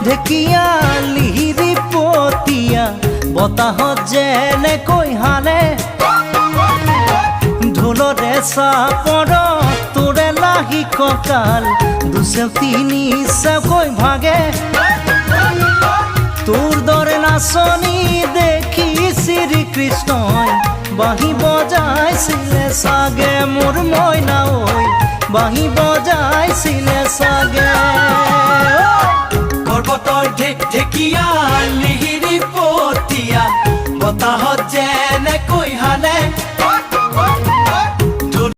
ঢেকিয়া লিহিৰি পতিয়া বতাহত যেনেকৈ হানে ঢোলৰে চাপৰ তোৰে লাহি কঁকাল দুচেও তিনি চেওকৈ ভাগে তোৰ দৰে নাচনি দেখি শ্ৰীকৃষ্ণই বাঁহী বজাইছিলে চাগে মোৰ মইনা ঐ বাঁহী বজাইছিলে চাগে পৰ্বতৰ ঢেকিয়া লিহিৰি পতিয়া বতাহত যেনে